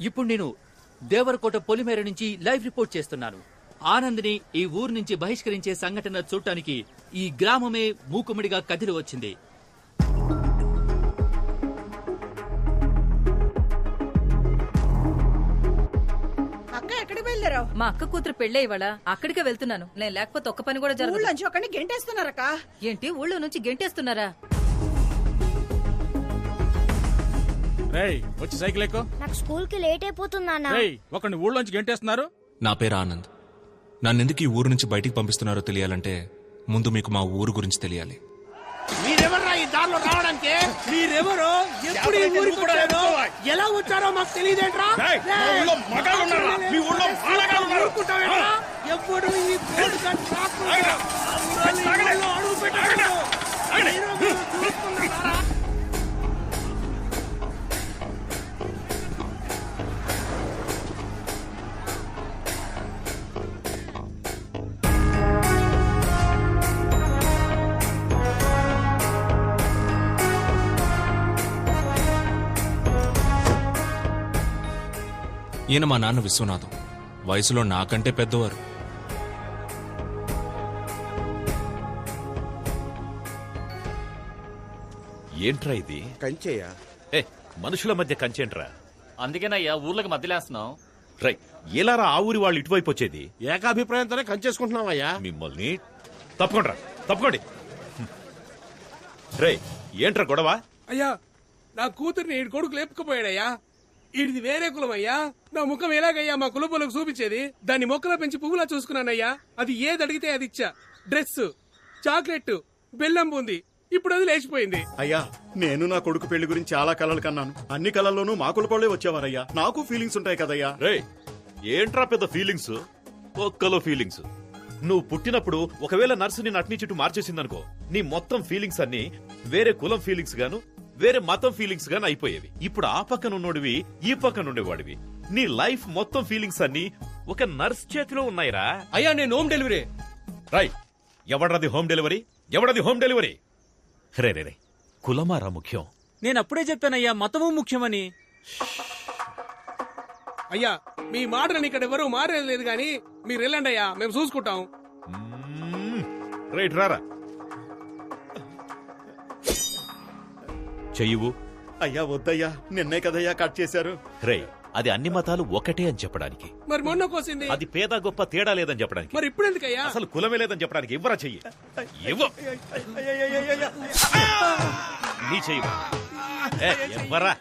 ఇప్పుడు నేను దేవరకోట పొలిమేర నుంచి లైవ్ రిపోర్ట్ చేస్తున్నాను. ఆనంద్ని ఈ ఊరు నుంచి బహిష్కరించే సంఘటన చూడటానికి ఈ గ్రామమే మూకుమ్మడిగా కదిలి వచ్చింది. మా అక్క కూతురు పెళ్ళే ఇవాళ అక్కడికే వెళ్తున్నాను. నేను లేకపోతే ఒక్క పని కూడా జరగదు. గెంటేస్తున్నారక్క. ఏంటి ఊళ్ళో నుంచి గెంటేస్తున్నారా? వచ్చి సైకిల్ ఎక్కు. నాకు స్కూల్ కి లేట్ అయిపోతుందా? ఒకరిని ఊళ్ళోంచి గెంటేస్తున్నారు. నా పేరు ఆనంద్. నన్నెందుకు ఈ ఊరు నుంచి బయటికి పంపిస్తున్నారో తెలియాలంటే ముందు మీకు మా ఊరు గురించి తెలియాలి. మీరెవర్రా ఈ దారిలో రావడానికి? మీరెవరో, ఎప్పుడు ఈ ఊరికి వచ్చారో, ఎలా వచ్చారో మాకు తెలియదేంట్రా? ఎప్పుడు ఈ పేరు అడుగు పెట్టారు. ఈయన మా నాన్న విశ్వనాథం. వయసులో నాకంటే పెద్దవారు. ఏంట్రా ఇది? కంచేయా? మనుషుల మధ్య కంచేంట్రా? అందుకేనయ్యా ఊర్లకు మధ్యలేస్తున్నాం. రై, ఎలారా ఆ ఊరి వాళ్ళు ఇటువైపు వచ్చేది? ఏకాభిప్రాయంతోనే కంచేసుకుంటున్నావయ్యా. మిమ్మల్ని తప్పకోండి. రై, ఏంట్రా గొడవ? అయ్యా, నా కూతుర్ని ఈ కొడుకు లేపుకుపోయాడయ్యా. ఇది వేరే కులం అయ్యా. నా ముఖం ఎలాగయ్యా మా కులపోలకు చూపించేది? దాన్ని మొక్కలో పెంచి పువ్వులా చూసుకున్నానయ్యా. అది ఏది అడిగితే అది ఇచ్చా. డ్రెస్, చాక్లెట్, బెల్లం బూంది. ఇప్పుడు అది లేచిపోయింది. అయ్యా, నేను నా కొడుకు పెళ్లి గురించి చాలా కలలు కన్నాను. అన్ని కళల్లోనూ మా కులపోళ్లే వచ్చేవారయ్యా. నాకు ఫీలింగ్స్ ఉంటాయి కదయ్యా. రే, ఏంట్రా పెద్ద ఫీలింగ్స్? ఒక్కలో ఫీలింగ్స్. నువ్వు పుట్టినప్పుడు ఒకవేళ నర్సు నిన్ను అట్నీ చుట్టూ మార్చేసిందనుకో, నీ మొత్తం ఫీలింగ్స్ అన్ని వేరే కులం ఫీలింగ్స్ గాను, వేరే మతం ఫీలింగ్స్ గాను అయిపోయేవి. ఇప్పుడు ఆ పక్కన ఉన్నోడివి, ఈ పక్కన ఉండేవాడివి. నీ లైఫ్ మొత్తం ఫీలింగ్స్ అన్ని ఒక నర్స్ చేతిలో ఉన్నాయిరా. అయ్యా, నేను హోమ్ డెలివరీ. రై, ఎవడది హోమ్ డెలివరీ? ఎవడది హోమ్ డెలివరీ? రే, కులమారా ముఖ్యం. నేను అప్పుడే చెప్పానయ్యా, మతము ముఖ్యమని. అయ్యా, మీ మాటని ఇక్కడ ఎవరు మారేది గాని మీరు వెళ్ళండి అయ్యా, మేము చూసుకుంటాం. రైట్, రారా. చెయ్యవు. అయ్యా వద్దయ్యా, నిన్నే కదయ్యా కట్ చేశారు. రే, అది అన్ని మతాలు ఒకటే అని చెప్పడానికి. మరి మొన్న కోసింది అది పేద గొప్ప తేడా లేదని చెప్పడానికి. మరి ఇప్పుడు ఎందుకయ్యా? అసలు కులమే లేదని చెప్పడానికి. ఇవ్వరా చెయ్యి. ఇవ్వు. నీ చెయ్యి ఇవ్వరా.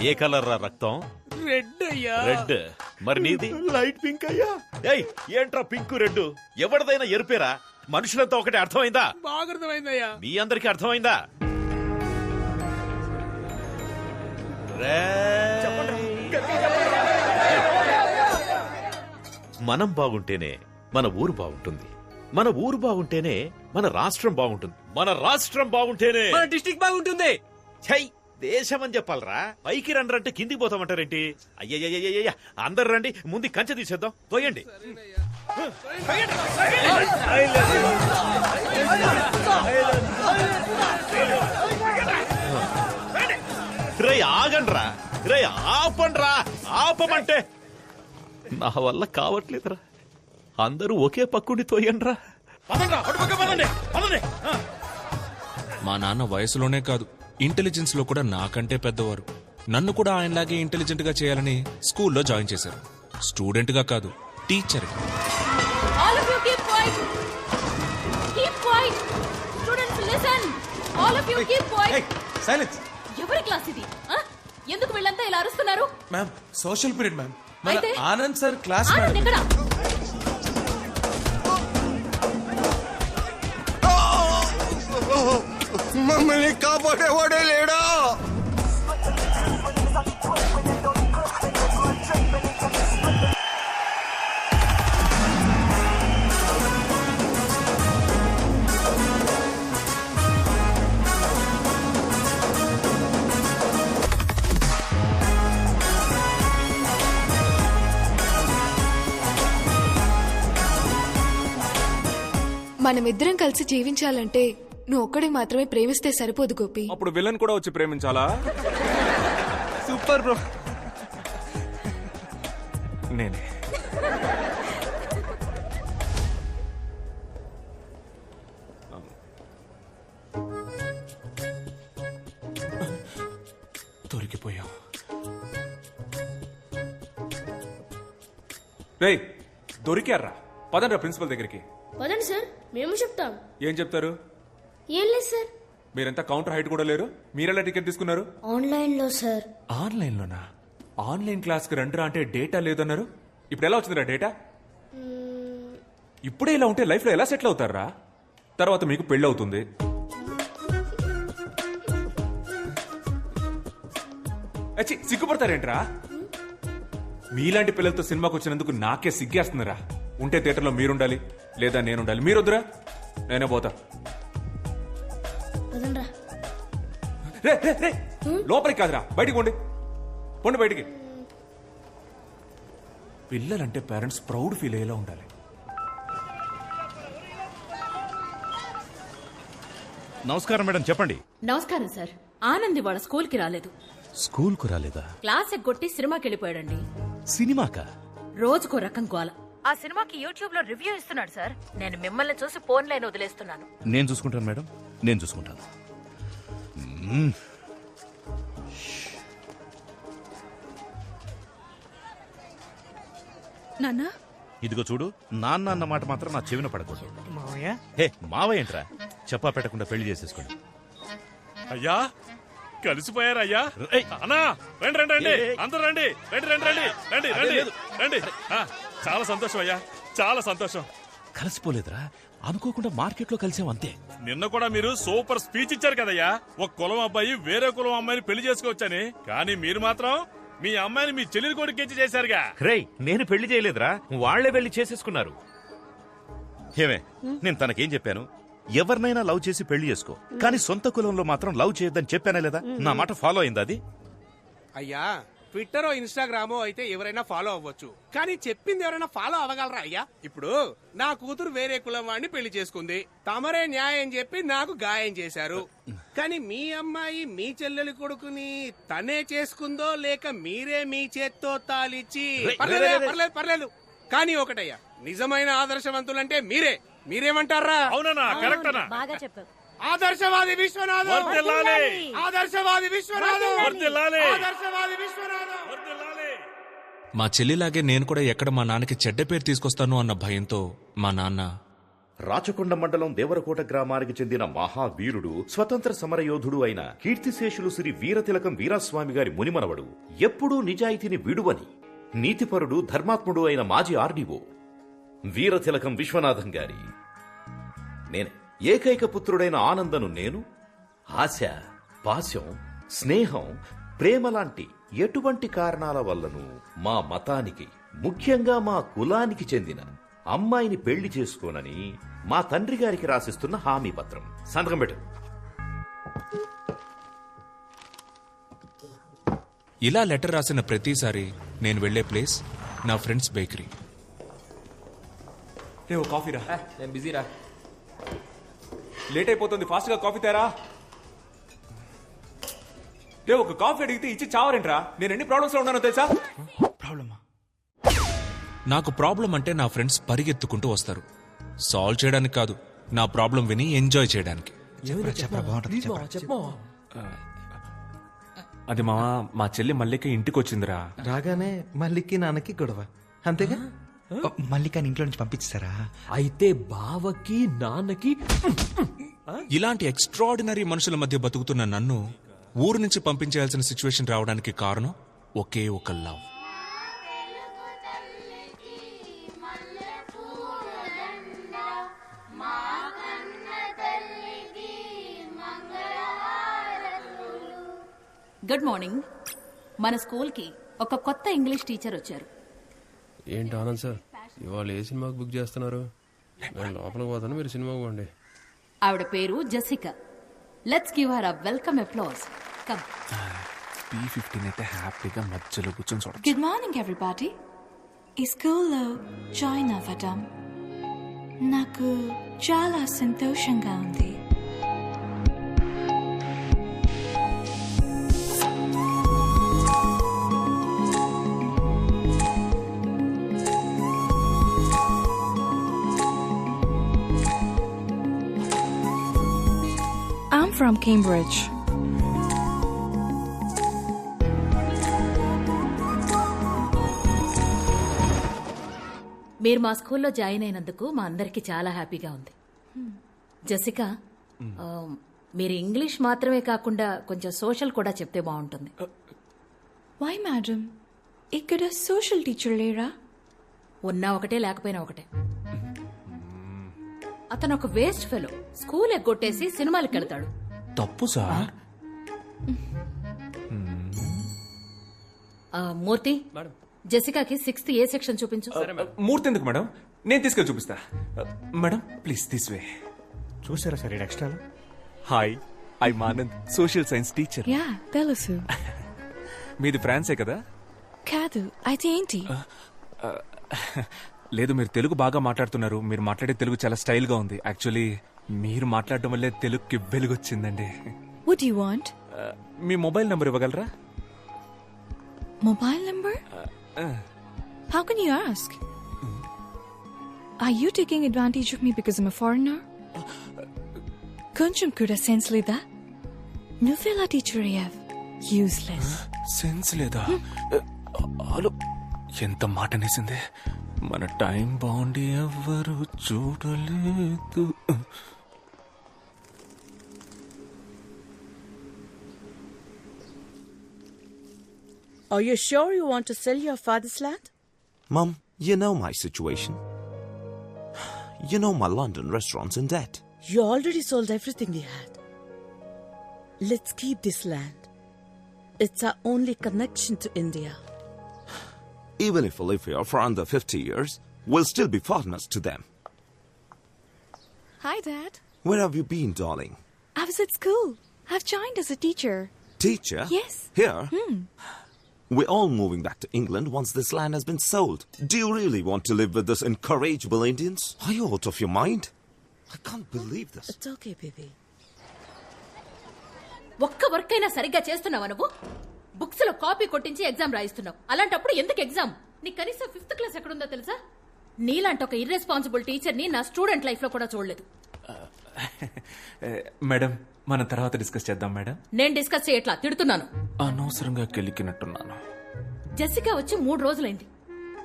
ఏ కలర్ రా రక్తం? రెడ్ అయ్యా. రెడ్. మరి నీది? లైట్ పింక్ అయ్యా. ఏయ్, ఏంట్రా పింక్ రెడ్? ఎవరిదైనా ఎరుపేరా? మనుషులంతా ఒకటే. అర్థమైందా? బాగా అర్థమైందయ్యా. మీ అందరికీ అర్థమైందా? మనం బాగుంటేనే మన ఊరు బాగుంటుంది. మన ఊరు బాగుంటేనే మన రాష్ట్రం బాగుంటుంది. మన రాష్ట్రం బాగుంటేనే మన డిస్ట్రిక్ట్ బాగుంటుంది. ఛై, దేశం అని చెప్పాలరా. పైకి రండి అంటే కిందికి పోతామంటారేంటి? అయ్యయ్యయ్యయ్య, అందరు రండి, ముందు కంచె తీసేద్దాం. తోయండి. రే, ఆగండ్రా. రే, ఆపండ్రా. ఆపమంటే నా వల్ల కావట్లేదురా. అందరూ ఒకే పక్కుండి తోయండ్రా. మా నాన్న వయసులోనే కాదు, ఇంటెలిజెన్స్ లో కూడా నాకంటే పెద్దవారు. నన్ను కూడా ఆయనలాగే ఇంటెలిజెంట్ గా చేయాలని స్కూల్లో జాయిన్ చేశారు. స్టూడెంట్ గా కాదు, టీచర్ గా. ఎవరి క్లాస్ ఇది? ఎందుకు వీళ్ళంతా ఇలా అరుస్తున్నారు? Ma'am, social period ma'am. అయితే ఆనంద్ సార్ క్లాస్. ఆనంద్ ఎక్కడ? మమ్మల్ని కాపాడేవాడే లేడా? మనమిద్దరం కలిసి జీవించాలంటే నువ్వు ఒక్కడే మాత్రమే ప్రేమిస్తే సరిపోదు గోపి. అప్పుడు విలన్ కూడా వచ్చి ప్రేమించాలా? Super bro. నేనే. దొరికిపోయాం. రేయ్, దొరికారా? పదండ్రా ప్రిన్సిపల్ దగ్గరికి. పదండి సార్, మేము చెప్తాం. ఏం చెప్తారు? ఏం లేదు సార్. మీరంతా కౌంటర్ హైట్ కూడా లేరు. మీరెలా టికెట్ తీసుకున్నారు? ఆన్లైన్ లో సార్. ఆన్లైన్ లోనా? ఆన్లైన్ క్లాస్ కి రండిరా అంటే డేటా లేదన్నారు. ఇప్పుడు ఎలా వచ్చిందిరా డేటా? ఇప్పుడే ఇలా ఉంటే లైఫ్ లో ఎలా సెటిల్ అవుతారా? తర్వాత మీకు పెళ్లి అవుతుంది. సిగ్గుపడతారేంట్రా? మీలాంటి పిల్లలతో సినిమాకి వచ్చినందుకు నాకే సిగ్గేస్తుందిరా. ఉంటే థియేటర్లో మీరుండాలి, లేదా నేనుండాలి. మీరొద్దురా, నేనే పోతా. రే రే రే, లోపలికి కాదురా, బయటికి పోండి. పోండి బయటికి. పిల్లలంటే పేరెంట్స్ ప్రౌడ్ ఫీల్ అయ్యేలా ఉండాలి. నమస్కారం మేడం, చెప్పండి. నమస్కారం సార్. ఆనంద్ వాళ్ళ స్కూల్ కి రాలేదు. స్కూల్ కు రాలేదా? క్లాస్ ఎగ్గొట్టి సినిమాకి వెళ్ళిపోయాడండి. సినిమాకా? రోజుకో రకం గోల. ఆ సినిమాకి యూట్యూబ్ లో రివ్యూ ఇస్తున్నాడు సార్. నేను మిమ్మల్ని చూసి ఫోన్ లైన్ వదిలేస్తున్నాను. నేను చూసుకుంటాను మేడం, నేను చూసుకుంటాను. నాన్న, ఇదిగో చూడు, నాన్న అన్న మాట మాత్రం నా చెవిన పడకూడదు. హే మావయ్య ఏంట్రా, చెప్పా పెట్టకుండా పెళ్లి చేసేసుకోండి. అయ్యా కలిసిపోయారయ్యా. అన్నా రండి రండి రండి, అందరూ రండి, రండి రండి రండి రండి రండి రండి. చాలా సంతోషం అయ్యా, చాలా సంతోషం. కలిసిపోలేదురా, అనుకోకుండా మార్కెట్ లో కలిసాం అంతే. నిన్న కూడా మీరు సూపర్ స్పీచ్ ఇచ్చారు కదయ్యా. ఒక కులం అబ్బాయి వేరే కులం అమ్మాయిని పెళ్లి చేసుకోవచ్చని. కానీ మీరు మాత్రం మీ అమ్మాయిని మీ చెల్లెలి కొడుకు చేశారుగా. రేయ్, నేను పెళ్లి చేయలేదురా, వాళ్లే పెళ్లి చేసేసుకున్నారు. ఏమే, నేను తనకేం చెప్పాను? ఎవరినైనా లవ్ చేసి పెళ్లి చేసుకో, కానీ సొంత కులంలో మాత్రం లవ్ చేయొద్దని చెప్పానే లేదా? నా మాట ఫాలో అయిందా అది? అయ్యా, ట్విట్టరో ఇన్స్టాగ్రామో అయితే ఎవరైనా ఫాలో అవ్వచ్చు, కానీ చెప్పింది ఎవరైనా ఫాలో అవ్వగలరా అయ్యా? ఇప్పుడు నా కూతురు వేరే కులం వాడిని పెళ్లి చేసుకుంది, తమరే న్యాయం చెప్పి నాకు గాయం చేశారు. కానీ మీ అమ్మాయి మీ చెల్లెలి కొడుకుని తనే చేసుకుందో లేక మీరే మీ చేత్తో తాలిచ్చి? పర్లేదు పర్లేదు, కానీ ఒకటయ్యా, నిజమైన ఆదర్శవంతులంటే మీరే. మీరేమంటారా? అవునా? కరెక్ట్ అన్నా. బాగా చెప్పావు. ఆదర్శవాది విశ్వనాథం, ఆదర్శవాది విశ్వనాథం, ఆదర్శవాది విశ్వనాథం. మా చెల్లిలాగే నేను కూడా ఎక్కడ మా నాన్నకి చెడ్డ పేరు తీసుకొస్తాను అన్న భయంతో మా నాన్న రాచకొండ మండలం దేవరకోట గ్రామానికి చెందిన మహావీరుడు, స్వతంత్ర సమరయోధుడు అయిన కీర్తిశేషులు శ్రీ వీరతిలకం వీరాస్వామి గారి మునిమనవడు, ఎప్పుడూ నిజాయితీని విడువని నీతిపరుడు, ధర్మాత్ముడు అయిన మాజీ ఆర్డీఓ వీరతిలకం విశ్వనాథం గారి నేనే. ఏకైక పుత్రుడైన ఆనందను నేను ఆశ, పాశం, స్నేహం, ప్రేమ లాంటి ఎటువంటి కారణాల వల్లను మా మతానికి, ముఖ్యంగా మా కులానికి చెందిన అమ్మాయిని పెళ్లి చేసుకోనని మా తండ్రి గారికి రాసిస్తున్న హామీ పత్రం. సంతకం పెట్టు. ఇలా లెటర్ రాసిన ప్రతిసారి నేను వెళ్లే ప్లేస్ నా ఫ్రెండ్స్ బేకరీ. రే, ఓ కాఫీ రా. నేను బిజీరా. లేట్ అయిపోతుంది, ఫాస్ట్ గా కాఫీ తేరా. రే, ఒక కాఫీ అడిగితే ఇచ్చి చావరేంట్రా? నేను ఎన్ని ప్రాబ్లమ్స్ లో ఉన్నానో తెలుసా? ప్రాబ్లమా? నాకు ప్రాబ్లం అంటే నా ఫ్రెండ్స్ పరిగెత్తుకుంటూ వస్తారు. సాల్వ్ చేయడానికి కాదు, నా ప్రాబ్లం విని ఎంజాయ్ చేయడానికి. అది మా చెల్లి మల్లిక ఇంటికి వచ్చిందిరా. రాగానే మల్లికి నాన్నకి గొడవ, అంతేగా? మల్లికాని ఇంట్లో నుంచి పంపించారా? అయితే బావకి నాన్నకి. ఇలాంటి ఎక్స్ట్రాడినరీ మనుషుల మధ్య బతుకుతున్న నన్ను ఊరు నుంచి పంపించేయాల్సిన సిచ్యువేషన్ రావడానికి కారణం ఒకే ఒక లవ్. Good morning. మన స్కూల్ కి ఒక కొత్త ఇంగ్లీష్ టీచర్ వచ్చారు. ఏంటి ఆనంద్ సార్, ఇవాళ ఏ సినిమాకి బుక్ చేస్తున్నారు? నేను లోపలికి పోతాను, మీరు సినిమాకి పోండి. ఆవిడ పేరు Jessica. Let's give her a welcome applause. Come. P15 అయితే హ్యాపీగా మధ్యలో కూర్చొని చూడొచ్చు. Good morning everybody. ఈ స్కూల్లో జాయిన్ అవ్వడం నాకు చాలా సంతోషంగా ఉంది. from Cambridge. మీరు మా స్కూల్లో జాయిన్ అయినందుకు మా అందరికి చాలా హ్యాపీగా ఉంది. జెసికా, మీరు ఇంగ్లీష్ మాత్రమే కాకుండా కొంచెం సోషల్ కూడా చెప్తే బాగుంటుంది. Why, madam? ఇక్కడ సోషల్ టీచర్ లేరా? ఉన్నా ఒకటే లేకపోయినా ఒకటే. అతను ఒక వేస్ట్ ఫెలో. స్కూల్ ఎగ్గొట్టేసి సినిమాలకు వెళ్తాడు. తప్పు సార్. మూర్తి, జెసికాకి 6th ఏ సెక్షన్ చూపించు. మూర్తి ఎందుకు మేడం? నేను తీసుకెళ్ళి చూపిస్తా. Madam please this way. చూసారా sir extra? Hi, I Anand, social science teacher. Yeah తెలుసు. మీది ఫ్రాన్సే కదా? కాదు, అయితే ఏంటి? లేదు, మీరు తెలుగు బాగా మాట్లాడుతున్నారు. మీరు మాట్లాడే తెలుగు చాలా స్టైల్ గా ఉంది. యాక్చువల్లీ మీరు మాట్లాడడం వల్లే తెలుగుకి వెలుగొచ్చిందండి. What do you want? Me mobile number ఇవ్వగలరా? Mobile number? How can you ask? Are you taking advantage of me because I'm a foreigner? కొంచెం కూడా సెన్స్ లేదా? నువ్వెలా టీచర్ అయ్యావ్? యూస్లెస్. సెన్స్ లేదా? హలో, ఎంత మాట అనేసింది. మన టైం బాగుండి ఎవ్వరు చూడలేదు. Are you sure you want to sell your father's land? Mum, you know my situation. You know my London restaurant's in debt. You already sold everything you had. Let's keep this land. It's our only connection to India. Even if we live here for under 50 years, we'll still be partners to them. Hi, Dad. Where have you been, darling? I was at school. I've joined as a teacher. Teacher? Yes. Here? We're all moving back to England once this land has been sold. Do you really want to live with those incorrigible Indians? Are you out of your mind? I can't believe this. It's okay, baby. ఒక్క work అయినా సరిగ్గా చేస్తున్నావా నువ్వు? Books లో copy కొట్టించి exam రాయిస్తున్నావు. అలాంటప్పుడు ఎందుకు exam? నీకు కనీసం 5th క్లాస్ ఎక్కడుందో తెలుసా? నీలాంటి ఒక ఇర్రెస్పాన్సిబుల్ టీచర్ ని నా స్టూడెంట్ లైఫ్ లో కూడా చూడలేదు. మేడం, మనం తర్వాత డిస్కస్ చేద్దాం మేడం. నేను డిస్కస్ చేయట్లా, తిడుతున్నాను. అనవసరంగా కెలికినట్టున్నాను. జెసికా వచ్చి 3 రోజులైంది.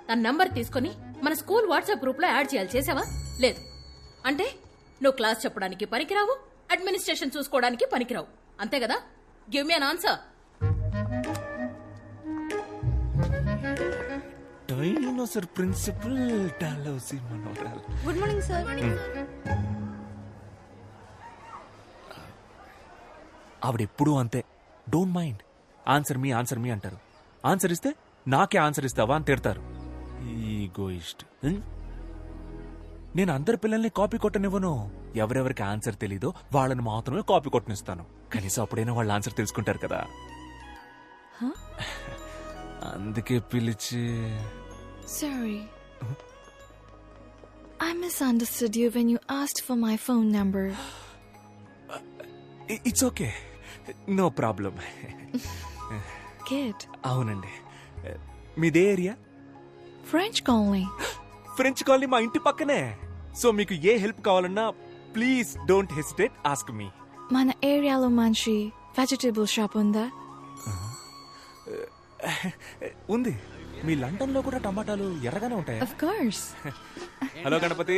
తన నంబర్ తీసుకుని మన స్కూల్ వాట్సాప్ గ్రూప్ లో యాడ్ చేయాలి. చేసావా? లేదు. అంటే నువ్వు క్లాస్ చెప్పడానికి పనికిరావు, అడ్మినిస్ట్రేషన్ చూసుకోవడానికి పనికిరావు. అంతే కదా? Give me an answer. Dinosaur principal డాలౌసి మనోరల్. Good morning sir. ఆవిడెప్పుడూ అంతే. Don't mind. ఆన్సర్ మీ అంటారు. ఆన్సర్ ఇస్తే నాకే ఆన్సర్ ఇస్తావా అని తిడతారు. ఈగోయిస్ట్. నేను అందరి పిల్లల్ని కాపీ కొట్టనివ్వను. ఎవరెవరికి ఆన్సర్ తెలీదో వాళ్ళని మాత్రమే కాపీ కొట్టనిస్తాను. కనీసం అప్పుడైనా వాళ్ళ ఆన్సర్ తెలుసుకుంటారు కదా. అందుకే పిలిచి. Sorry. I misunderstood you when you asked for my phone number. It's okay, no problem. Good. అవునండి. మీదే area? French colony. French colony మా ఇంటి పక్కనే. సో మీకు ఏ హెల్ప్ కావాలన్నా please don't hesitate, ask me. మన ఏరియాలో మంచి వెజిటబుల్ షాప్ ఉందా? ఉంది. మీ లండన్ లో కూడా టమాటాలు ఎర్రగానే ఉంటాయి. Of course. హలో గణపతి,